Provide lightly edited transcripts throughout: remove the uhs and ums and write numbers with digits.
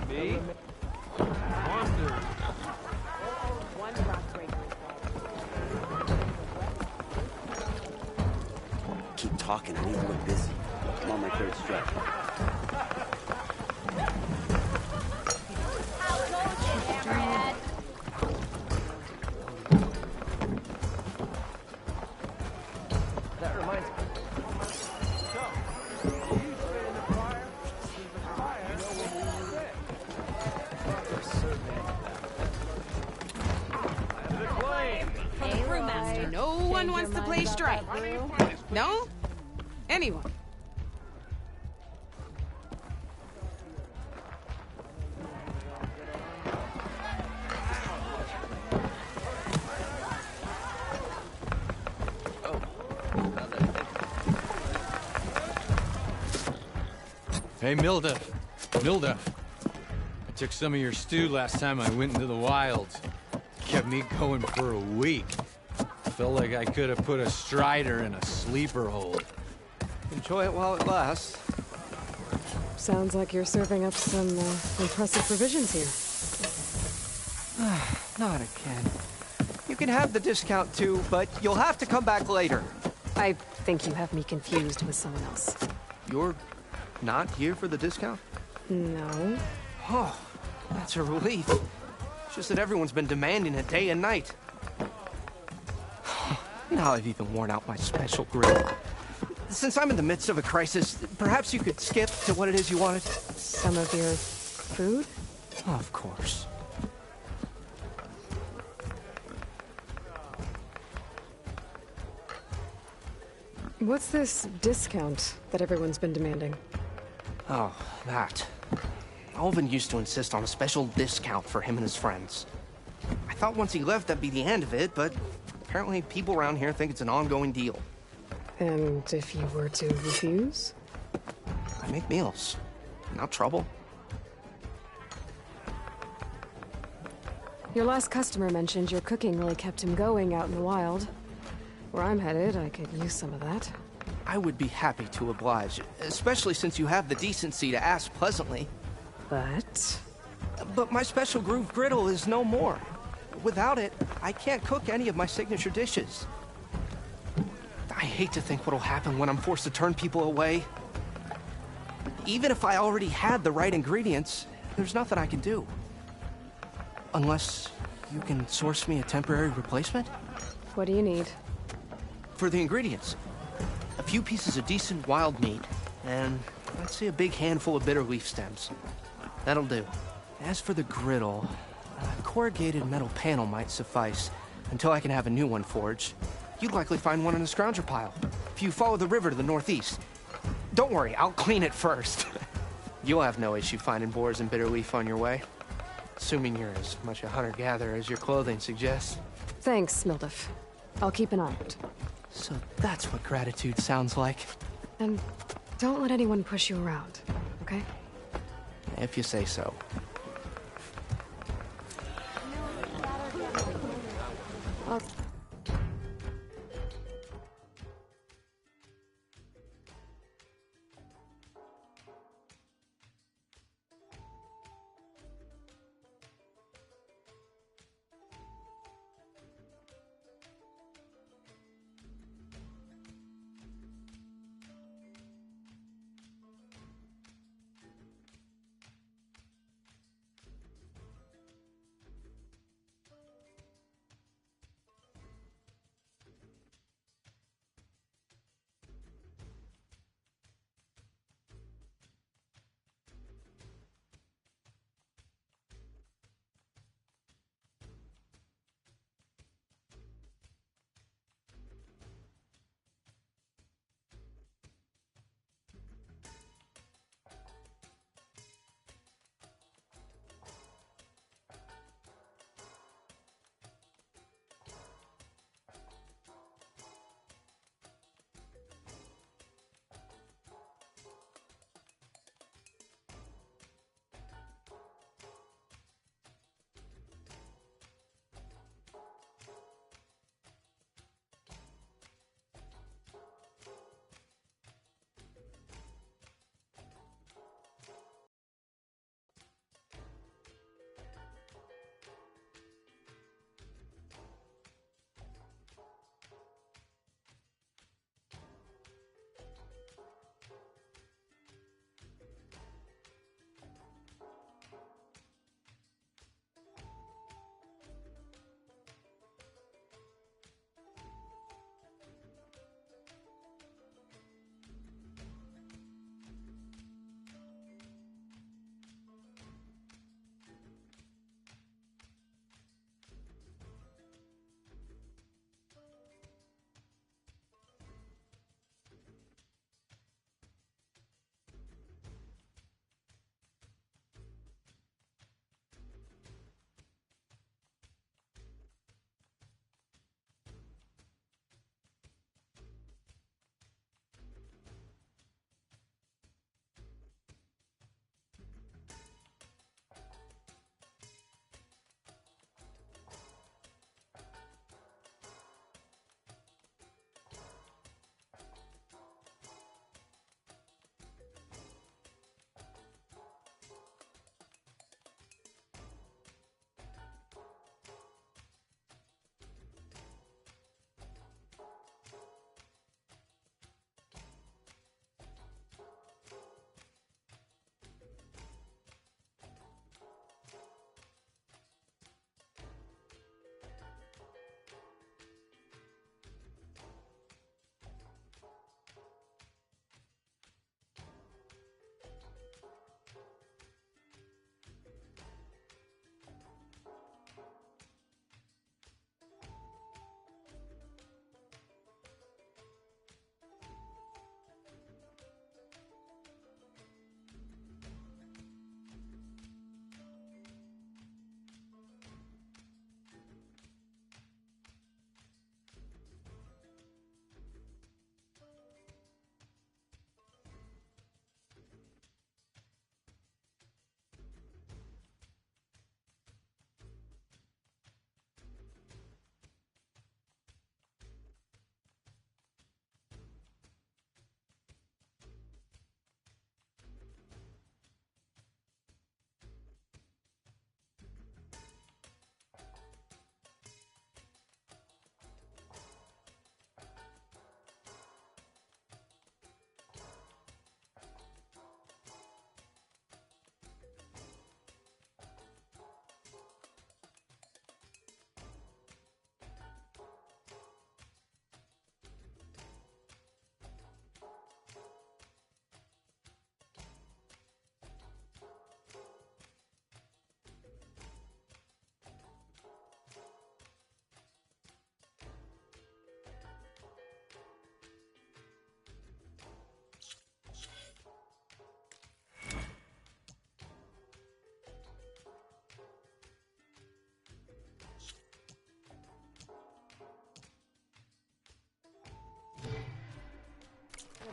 Me? Monsters. Keep talking, I need to look busy. I'm on my third strike. That reminds me. So, you spit in the fire, there's a fire, you know when we spit. The claim. From the brewmaster. No one wants to play strike. No? Anyone? Hey, Milda. I took some of your stew last time I went into the wilds. Kept me going for a week. Felt like I could have put a strider in a sleeper hold. Enjoy it while it lasts. Sounds like you're serving up some impressive provisions here. Not again. You can have the discount too, but you'll have to come back later. I think you have me confused with someone else. You're not here for the discount? No. Oh, that's a relief. It's just that everyone's been demanding it day and night. Now I've even worn out my special grill. Since I'm in the midst of a crisis, perhaps you could skip to what it is you wanted? Some of your food? Of course. What's this discount that everyone's been demanding? Oh, that. Alvin used to insist on a special discount for him and his friends. I thought once he left that'd be the end of it, but apparently people around here think it's an ongoing deal. And if you were to refuse? I make meals, not trouble. Your last customer mentioned your cooking really kept him going out in the wild. Where I'm headed, I could use some of that. I would be happy to oblige, especially since you have the decency to ask pleasantly. But my special groove griddle is no more. Without it, I can't cook any of my signature dishes. I hate to think what'll happen when I'm forced to turn people away. Even if I already had the right ingredients, there's nothing I can do. Unless you can source me a temporary replacement? what do you need? For the ingredients, a few pieces of decent wild meat, and let's say a big handful of bitter leaf stems. That'll do. As for the griddle, a corrugated metal panel might suffice until I can have a new one forged. You'd likely find one in a scrounger pile if you follow the river to the northeast. Don't worry, I'll clean it first. You'll have no issue finding boars and bitter leaf on your way. Assuming you're as much a hunter-gatherer as your clothing suggests. Thanks, Mildif. I'll keep an eye out. So that's what gratitude sounds like. And don't let anyone push you around, okay? If you say so.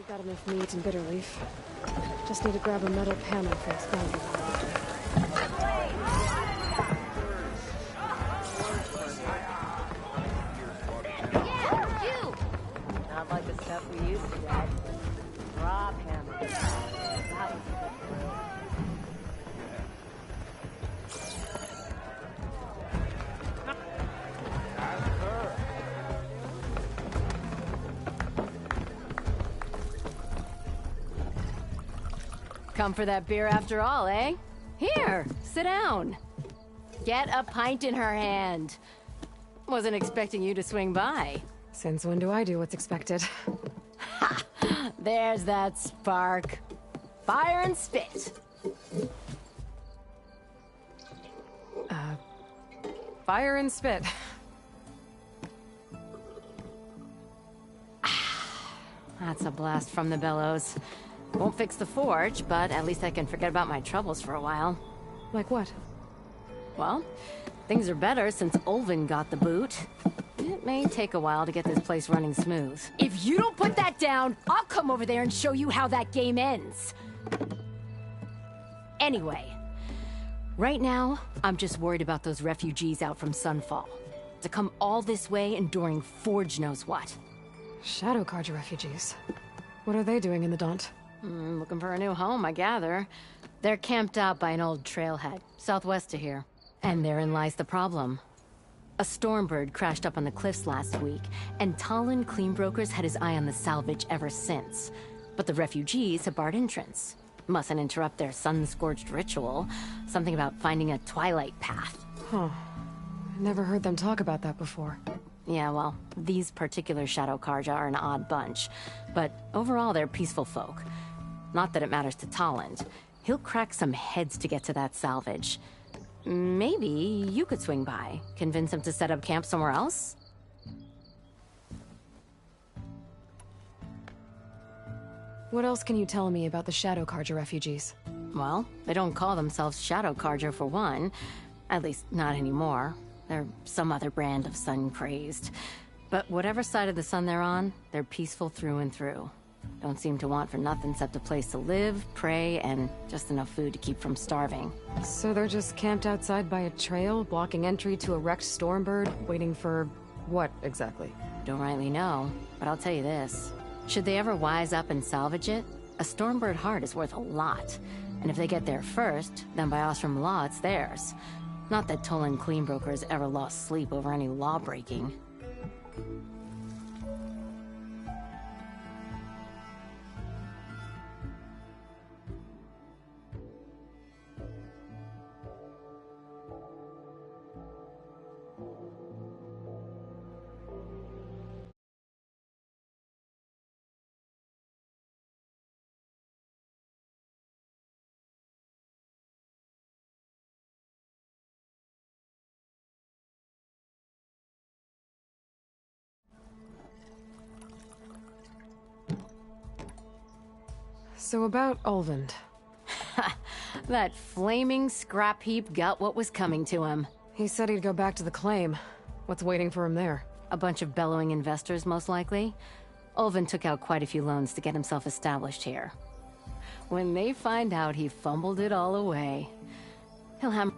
We got enough meat and bitter leaf. Just need to grab a metal panel for exploding. Yeah, you! Not like the stuff we used to get. Rob hammer. That was good. Come for that beer after all, eh? Here, sit down. Get a pint in her hand. Wasn't expecting you to swing by. Since when do I do what's expected? Ha! There's that spark. Fire and spit. Fire and spit. That's a blast from the bellows. Won't fix the forge, but at least I can forget about my troubles for a while. Like what? Well, things are better since Olvin got the boot. It may take a while to get this place running smooth. If you don't put that down, I'll come over there and show you how that game ends. Anyway, right now, I'm just worried about those refugees out from Sunfall. To come all this way enduring Forge knows what. Shadow Carja refugees. What are they doing in the Daunt? Looking for a new home, I gather. They're camped out by an old trailhead, southwest of here. And therein lies the problem. A Stormbird crashed up on the cliffs last week, and Talon Cleanbrokers had his eye on the salvage ever since. But the refugees have barred entrance. Mustn't interrupt their sun-scorched ritual. Something about finding a twilight path. Huh. Never heard them talk about that before. Yeah, well, these particular Shadow Carja are an odd bunch. But overall, they're peaceful folk. Not that it matters to Talon. He'll crack some heads to get to that salvage. Maybe you could swing by, convince him to set up camp somewhere else? What else can you tell me about the Shadow Carja refugees? Well, they don't call themselves Shadow Carja for one. At least, not anymore. They're some other brand of sun-crazed. But whatever side of the sun they're on, they're peaceful through and through. Don't seem to want for nothing except a place to live, pray, and just enough food to keep from starving. So they're just camped outside by a trail, blocking entry to a wrecked Stormbird, waiting for what exactly? Don't rightly know, but I'll tell you this. Should they ever wise up and salvage it, a Stormbird heart is worth a lot. And if they get there first, then by Ostrom law, it's theirs. Not that Tolan Cleanbrokers ever lost sleep over any law breaking. So about Olvend. That flaming scrap heap got what was coming to him. He said he'd go back to the claim. What's waiting for him there? A bunch of bellowing investors, most likely. Olvin took out quite a few loans to get himself established here. When they find out he fumbled it all away, he'll have...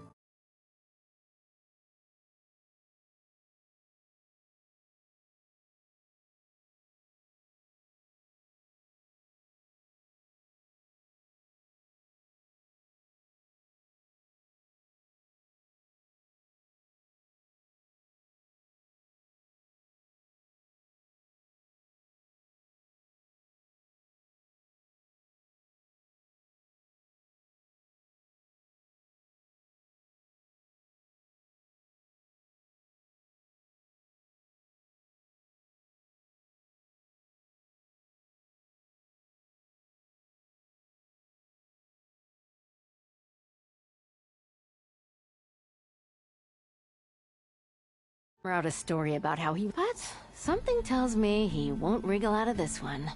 Wrote a story about how he... But something tells me he won't wriggle out of this one.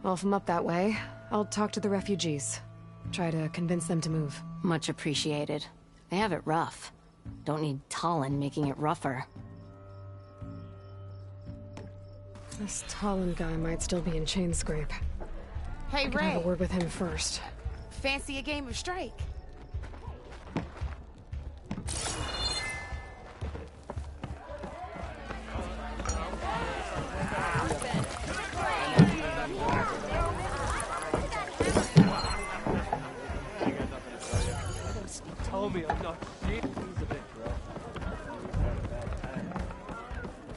Well, if I'm up that way, I'll talk to the refugees. Try to convince them to move. Much appreciated. They have it rough. Don't need Talon making it rougher. This Talon guy might still be in chain scrape. Hey, I could have a Ray, word with him first. fancy a game of strike? Tell me I'm not shit. He's a bit rough.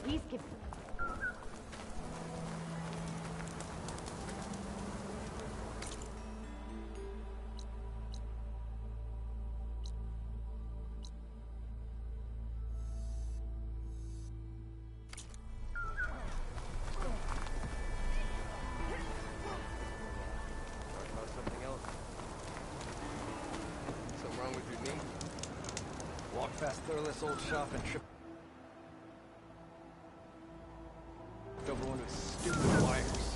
These kids. Something else. Something wrong with your knee? Walk past this old shop and trip over one of his stupid wires.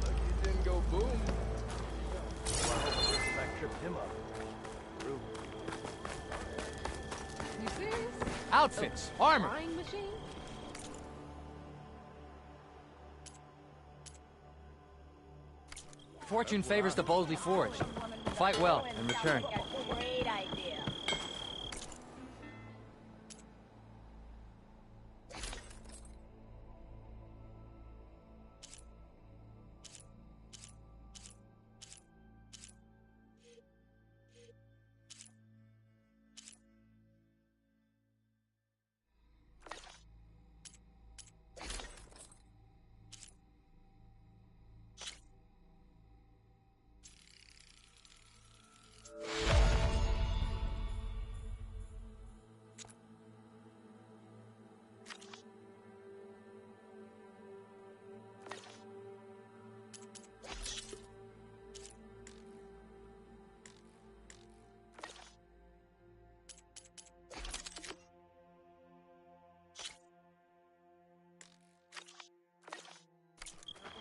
Lucky it didn't go boom. Well, I hope the back tripped him up. Rude. You serious? Outfits, armor. Flying machine? Fortune favors the boldly forged. Fight well and return. Great idea.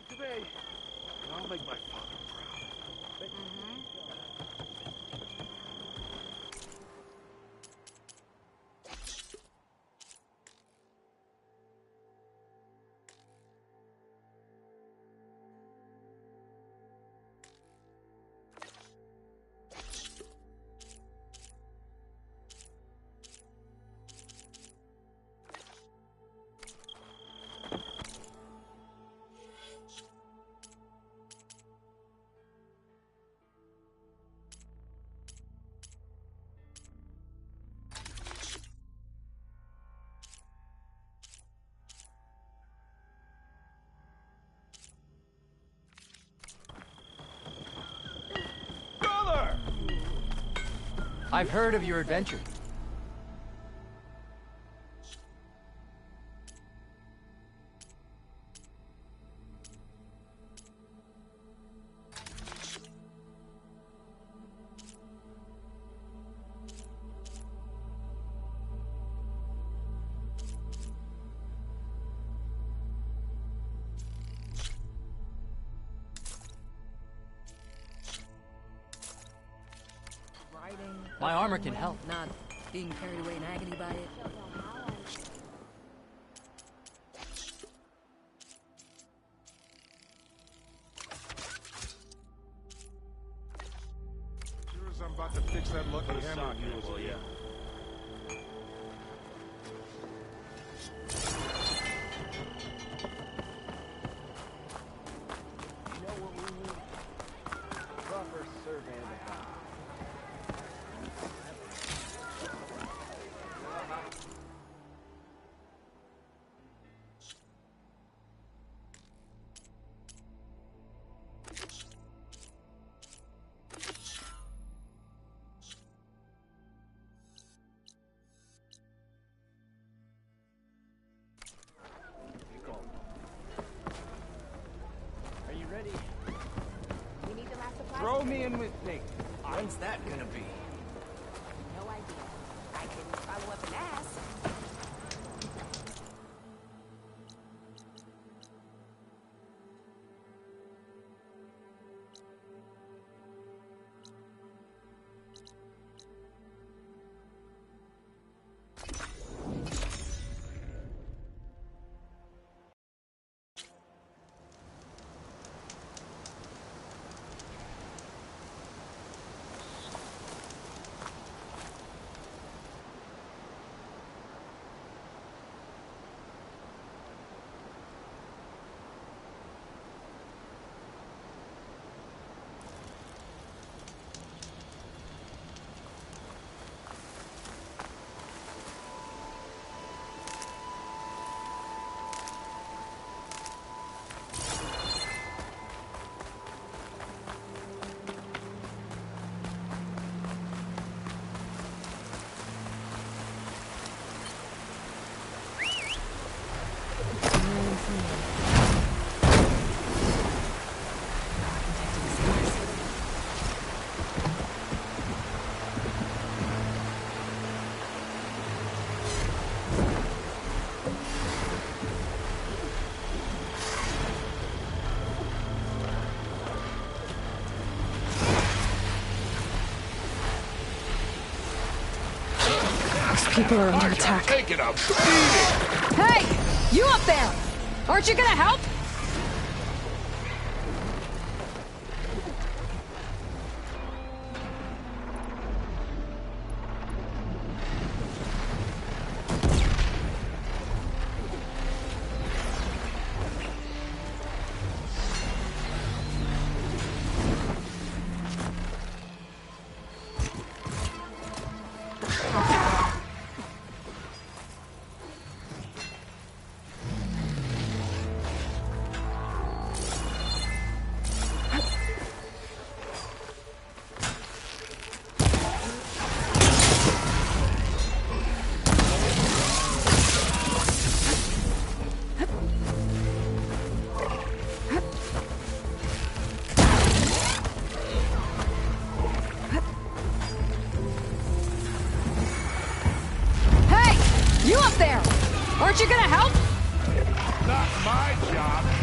Today, and I'll make my father proud. Brother! I've heard of your adventure. My armor can help. Not being carried away in agony by it. Sure as I'm about to fix that lucky hammer of yours. Well, yeah. You know what we need? Proper survey of the house. Are you ready? We need the last supplies. Throw me in with Nick. When's that gonna be? No idea. I can follow up and ask. people are under attack. Taking a beating! Hey! You up there! Aren't you gonna help? You up there! Aren't you gonna help? Not my job.